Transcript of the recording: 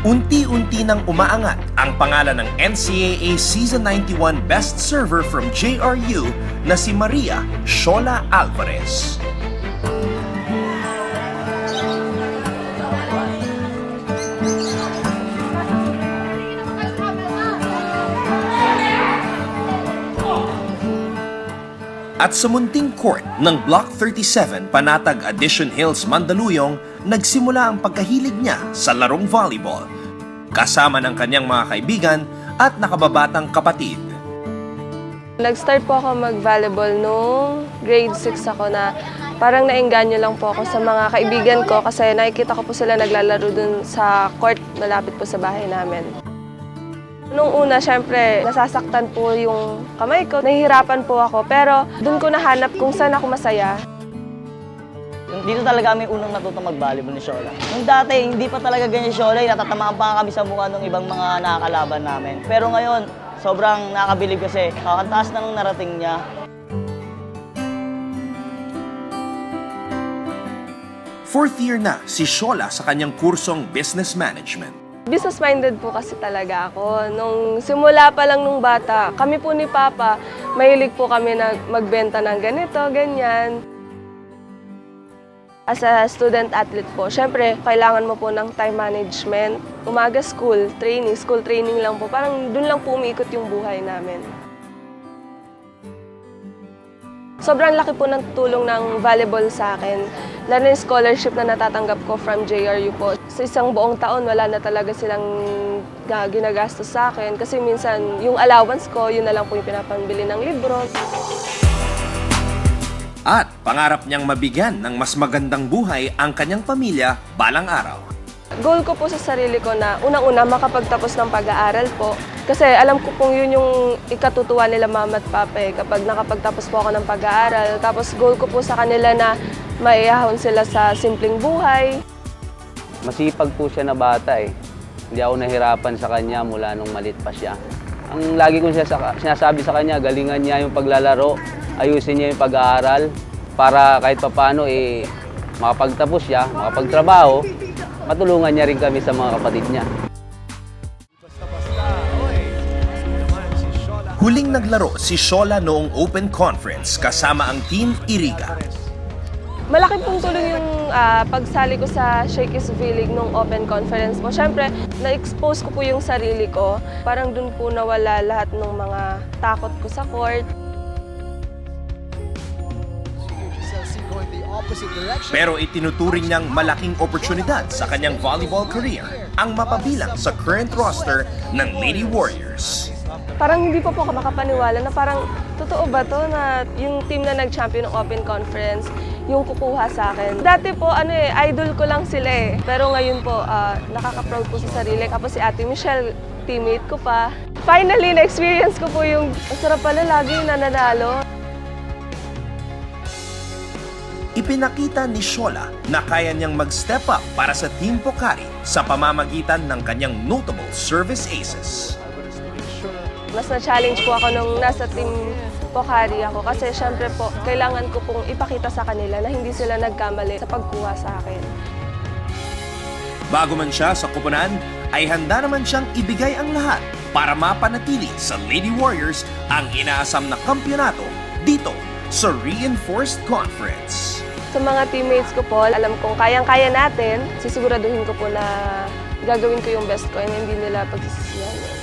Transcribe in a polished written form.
Unti-unti nang umaangat ang pangalan ng NCAA Season 91 Best Server from JRU na si Maria Shola Alvarez. At sa munting court ng Block 37, Panatag Addition Hills, Mandaluyong, nagsimula ang pagkahilig niya sa larong volleyball, kasama ng kanyang mga kaibigan at nakababatang kapatid. Nag-start po ako mag-volleyball nung grade 6 ako na parang naengganyo lang po ako sa mga kaibigan ko kasi nakikita ko po sila naglalaro dun sa court malapit po sa bahay namin. Nung una, syempre, nasasaktan po yung kamay ko. Nahihirapan po ako, pero doon ko nahanap kung saan ako masaya. Dito talaga kami unang natutong mag-volleyball ni Shola. Nung dati, hindi pa talaga ganyan si Shola, natatamaan pa kami sa mukha ng ibang mga nakakalaban namin. Pero ngayon, sobrang nakakabilib kasi ang taas na nung narating niya. Fourth year na si Shola sa kanyang kursong Business Management. Business-minded po kasi talaga ako. Nung simula pa lang nung bata, kami po ni Papa, mahilig po kami na magbenta ng ganito, ganyan. As a student athlete po, syempre, kailangan mo po ng time management. Umaga school training lang po. Parang dun lang po umiikot yung buhay namin. Sobrang laki po ng tulong ng volleyball sa akin. Lalo yung scholarship na natatanggap ko from JRU po. Sa isang buong taon, wala na talaga silang ginagastos sa akin. Kasi minsan, yung allowance ko, yun na lang po yung pinapambili ng libro. At pangarap niyang mabigyan ng mas magandang buhay ang kanyang pamilya balang araw. Goal ko po sa sarili ko na unang-una makapagtapos ng pag-aaral po. Kasi alam ko pong yun yung ikatutuwa nila mama at papa kapag nakapagtapos po ako ng pag-aaral. Tapos goal ko po sa kanila na maiyahon sila sa simpleng buhay. Masipag po siya na bata eh. Hindi ako nahirapan sa kanya mula nung malit pa siya. Ang lagi kong sinasabi sa kanya, galingan niya yung paglalaro, ayusin niya yung pag-aaral para kahit papano makapagtapos siya, makapagtrabaho, matulungan niya rin kami sa mga kapatid niya. Huling naglaro si Shola noong Open Conference kasama ang Team Iriga. Malaki pong tulong yung pagsali ko sa Shakey's V-League nung Open Conference po. Siyempre, na-expose ko po yung sarili ko. Parang dun po nawala lahat ng mga takot ko sa court. Pero itinuturing niyang malaking oportunidad sa kanyang volleyball career ang mapabilang sa current roster ng Lady Warriors. Parang hindi pa po ako makapaniwala na parang totoo ba to na yung team na nag-champion ng Open Conference yung kukuha sa akin. Dati po, idol ko lang sila eh. Pero ngayon po, nakaka-proud po sa sarili. Tapos si Ate Michelle, teammate ko pa. Finally, na-experience ko po yung masarap pala lagi nananalo. Ipinakita ni Shola na kaya niyang mag-step up para sa Team Pocari sa pamamagitan ng kanyang notable service aces. Mas na-challenge po ako nung nasa Team Pocari ako kasi syempre po, kailangan ko pong ipakita sa kanila na hindi sila nagkamali sa pagkuha sa akin. Bago man siya sa koponan, ay handa naman siyang ibigay ang lahat para mapanatili sa Lady Warriors ang inaasam na kampyonato dito sa Reinforced Conference. Sa mga teammates ko po, alam kong kayang-kaya natin, sisiguraduhin ko po na gagawin ko yung best ko and hindi nila pagsisisihan.